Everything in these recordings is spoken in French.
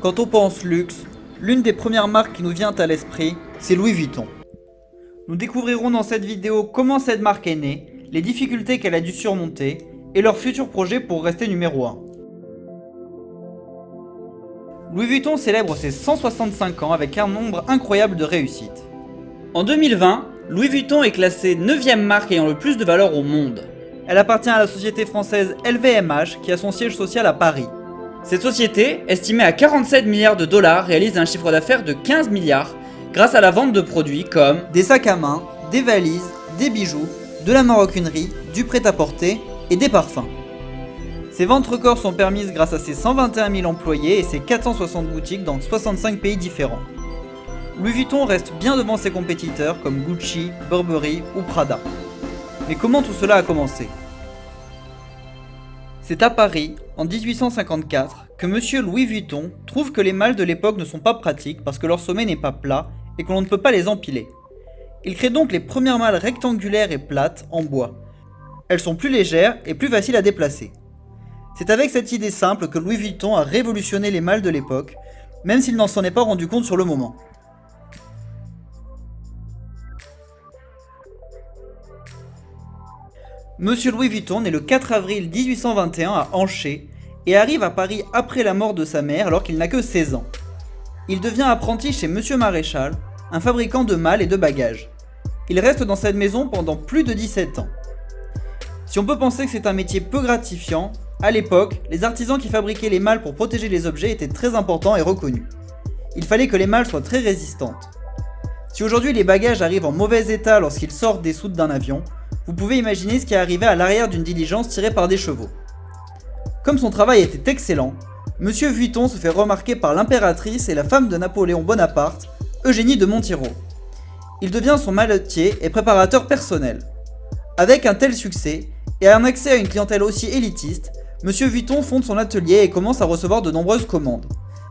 Quand on pense luxe, l'une des premières marques qui nous vient à l'esprit, c'est Louis Vuitton. Nous découvrirons dans cette vidéo comment cette marque est née, les difficultés qu'elle a dû surmonter et leurs futurs projets pour rester numéro 1. Louis Vuitton célèbre ses 165 ans avec un nombre incroyable de réussites. En 2020, Louis Vuitton est classée 9e marque ayant le plus de valeur au monde. Elle appartient à la société française LVMH qui a son siège social à Paris. Cette société, estimée à 47 milliards de dollars, réalise un chiffre d'affaires de 15 milliards grâce à la vente de produits comme des sacs à main, des valises, des bijoux, de la maroquinerie, du prêt-à-porter et des parfums. Ces ventes records sont permises grâce à ses 121 000 employés et ses 460 boutiques dans 65 pays différents. Louis Vuitton reste bien devant ses compétiteurs comme Gucci, Burberry ou Prada. Mais comment tout cela a commencé ? C'est à Paris, en 1854, que Monsieur Louis Vuitton trouve que les malles de l'époque ne sont pas pratiques parce que leur sommet n'est pas plat et que l'on ne peut pas les empiler. Il crée donc les premières malles rectangulaires et plates en bois. Elles sont plus légères et plus faciles à déplacer. C'est avec cette idée simple que Louis Vuitton a révolutionné les malles de l'époque, même s'il n'en s'en est pas rendu compte sur le moment. Monsieur Louis Vuitton naît le 4 avril 1821 à Anché et arrive à Paris après la mort de sa mère alors qu'il n'a que 16 ans. Il devient apprenti chez Monsieur Maréchal, un fabricant de malles et de bagages. Il reste dans cette maison pendant plus de 17 ans. Si on peut penser que c'est un métier peu gratifiant, à l'époque, les artisans qui fabriquaient les malles pour protéger les objets étaient très importants et reconnus. Il fallait que les malles soient très résistantes. Si aujourd'hui les bagages arrivent en mauvais état lorsqu'ils sortent des soutes d'un avion, vous pouvez imaginer ce qui est arrivé à l'arrière d'une diligence tirée par des chevaux. Comme son travail était excellent, Monsieur Vuitton se fait remarquer par l'impératrice et la femme de Napoléon Bonaparte, Eugénie de Montiraud. Il devient son mallettier et préparateur personnel. Avec un tel succès, et un accès à une clientèle aussi élitiste, Monsieur Vuitton fonde son atelier et commence à recevoir de nombreuses commandes,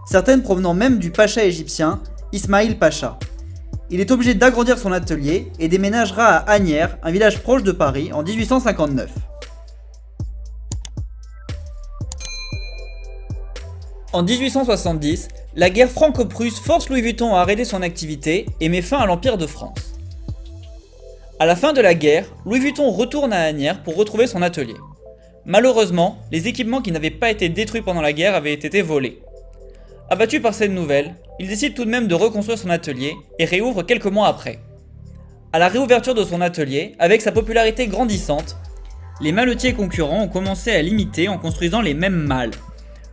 certaines provenant même du pacha égyptien, Ismaïl Pacha. Il est obligé d'agrandir son atelier et déménagera à Asnières, un village proche de Paris, en 1859. En 1870, la guerre franco-prusse force Louis Vuitton à arrêter son activité et met fin à l'Empire de France. À la fin de la guerre, Louis Vuitton retourne à Asnières pour retrouver son atelier. Malheureusement, les équipements qui n'avaient pas été détruits pendant la guerre avaient été volés. Abattu par cette nouvelle, il décide tout de même de reconstruire son atelier et réouvre quelques mois après. À la réouverture de son atelier, avec sa popularité grandissante, les mallettiers concurrents ont commencé à l'imiter en construisant les mêmes malles.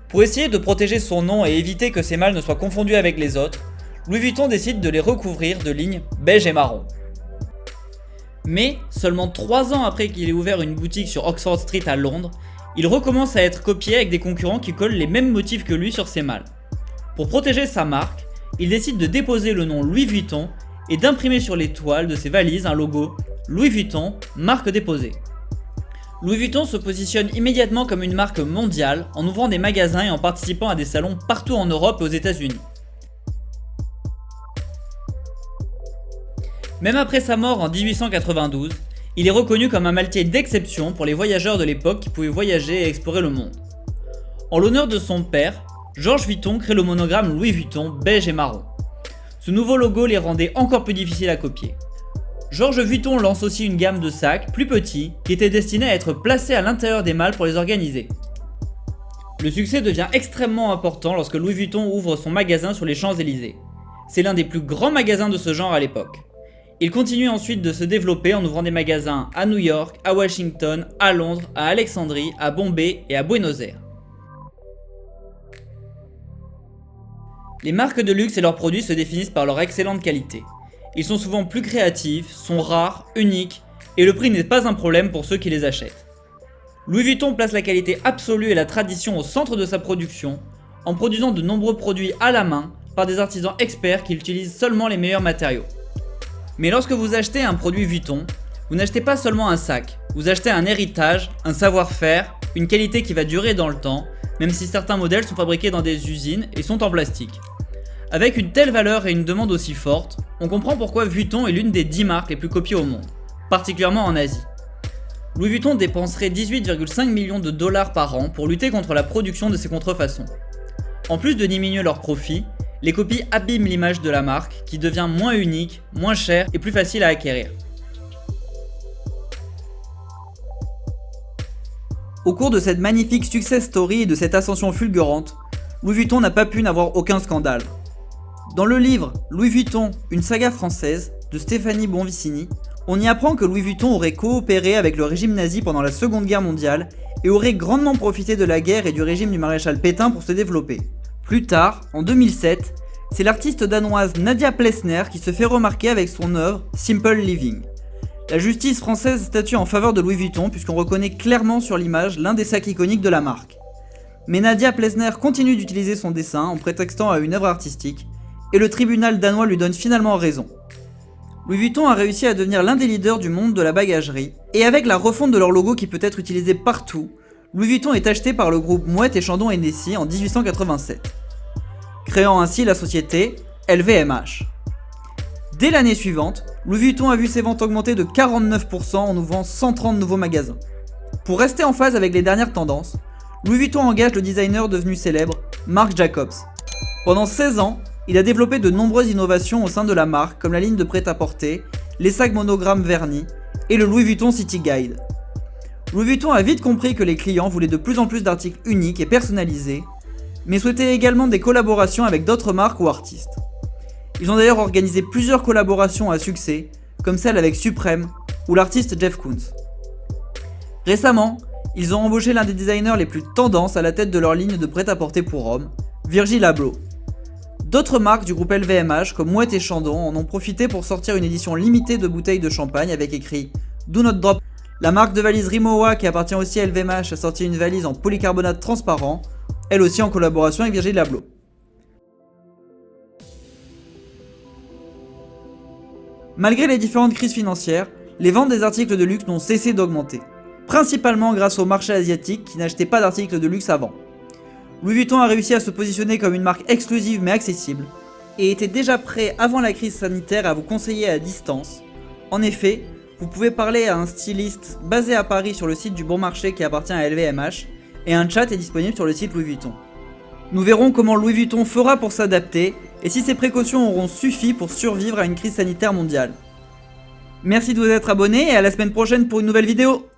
Pour essayer de protéger son nom et éviter que ces malles ne soient confondues avec les autres, Louis Vuitton décide de les recouvrir de lignes beige et marron. Mais, seulement 3 ans après qu'il ait ouvert une boutique sur Oxford Street à Londres, il recommence à être copié avec des concurrents qui collent les mêmes motifs que lui sur ses malles. Pour protéger sa marque, il décide de déposer le nom Louis Vuitton et d'imprimer sur les toiles de ses valises un logo Louis Vuitton, marque déposée. Louis Vuitton se positionne immédiatement comme une marque mondiale en ouvrant des magasins et en participant à des salons partout en Europe et aux États-Unis. Même après sa mort en 1892, il est reconnu comme un mallettier d'exception pour les voyageurs de l'époque qui pouvaient voyager et explorer le monde. En l'honneur de son père, Georges Vuitton crée le monogramme Louis Vuitton beige et marron. Ce nouveau logo les rendait encore plus difficiles à copier. Georges Vuitton lance aussi une gamme de sacs plus petits qui étaient destinés à être placés à l'intérieur des malles pour les organiser. Le succès devient extrêmement important lorsque Louis Vuitton ouvre son magasin sur les Champs-Élysées. C'est l'un des plus grands magasins de ce genre à l'époque. Il continue ensuite de se développer en ouvrant des magasins à New York, à Washington, à Londres, à Alexandrie, à Bombay et à Buenos Aires. Les marques de luxe et leurs produits se définissent par leur excellente qualité. Ils sont souvent plus créatifs, sont rares, uniques, et le prix n'est pas un problème pour ceux qui les achètent. Louis Vuitton place la qualité absolue et la tradition au centre de sa production, en produisant de nombreux produits à la main par des artisans experts qui utilisent seulement les meilleurs matériaux. Mais lorsque vous achetez un produit Vuitton, vous n'achetez pas seulement un sac, vous achetez un héritage, un savoir-faire, une qualité qui va durer dans le temps, même si certains modèles sont fabriqués dans des usines et sont en plastique. Avec une telle valeur et une demande aussi forte, on comprend pourquoi Vuitton est l'une des 10 marques les plus copiées au monde, particulièrement en Asie. Louis Vuitton dépenserait 18,5 millions de dollars par an pour lutter contre la production de ces contrefaçons. En plus de diminuer leurs profits, les copies abîment l'image de la marque qui devient moins unique, moins chère et plus facile à acquérir. Au cours de cette magnifique success story et de cette ascension fulgurante, Louis Vuitton n'a pas pu n'avoir aucun scandale. Dans le livre Louis Vuitton, une saga française de Stéphanie Bonvicini, on y apprend que Louis Vuitton aurait coopéré avec le régime nazi pendant la Seconde Guerre mondiale et aurait grandement profité de la guerre et du régime du maréchal Pétain pour se développer. Plus tard, en 2007, c'est l'artiste danoise Nadia Plessner qui se fait remarquer avec son œuvre Simple Living. La justice française statue en faveur de Louis Vuitton puisqu'on reconnaît clairement sur l'image l'un des sacs iconiques de la marque. Mais Nadia Plessner continue d'utiliser son dessin en prétextant à une œuvre artistique, et le tribunal danois lui donne finalement raison. Louis Vuitton a réussi à devenir l'un des leaders du monde de la bagagerie, et avec la refonte de leur logo qui peut être utilisé partout, Louis Vuitton est acheté par le groupe Moët et Chandon Hennessy en 1887, créant ainsi la société LVMH. Dès l'année suivante, Louis Vuitton a vu ses ventes augmenter de 49% en ouvrant 130 nouveaux magasins. Pour rester en phase avec les dernières tendances, Louis Vuitton engage le designer devenu célèbre, Marc Jacobs. Pendant 16 ans, il a développé de nombreuses innovations au sein de la marque, comme la ligne de prêt-à-porter, les sacs monogrammes vernis et le Louis Vuitton City Guide. Louis Vuitton a vite compris que les clients voulaient de plus en plus d'articles uniques et personnalisés, mais souhaitaient également des collaborations avec d'autres marques ou artistes. Ils ont d'ailleurs organisé plusieurs collaborations à succès, comme celle avec Supreme ou l'artiste Jeff Koons. Récemment, ils ont embauché l'un des designers les plus tendances à la tête de leur ligne de prêt-à-porter pour hommes, Virgil Abloh. D'autres marques du groupe LVMH comme Moët et Chandon en ont profité pour sortir une édition limitée de bouteilles de champagne avec écrit Do Not Drop. La marque de valise Rimowa qui appartient aussi à LVMH a sorti une valise en polycarbonate transparent, elle aussi en collaboration avec Virgil Abloh. Malgré les différentes crises financières, les ventes des articles de luxe n'ont cessé d'augmenter, principalement grâce au marché asiatique qui n'achetait pas d'articles de luxe avant. Louis Vuitton a réussi à se positionner comme une marque exclusive mais accessible, et était déjà prêt avant la crise sanitaire à vous conseiller à distance. En effet, vous pouvez parler à un styliste basé à Paris sur le site du Bon Marché qui appartient à LVMH, et un chat est disponible sur le site Louis Vuitton. Nous verrons comment Louis Vuitton fera pour s'adapter, et si ces précautions auront suffi pour survivre à une crise sanitaire mondiale. Merci de vous être abonné et à la semaine prochaine pour une nouvelle vidéo.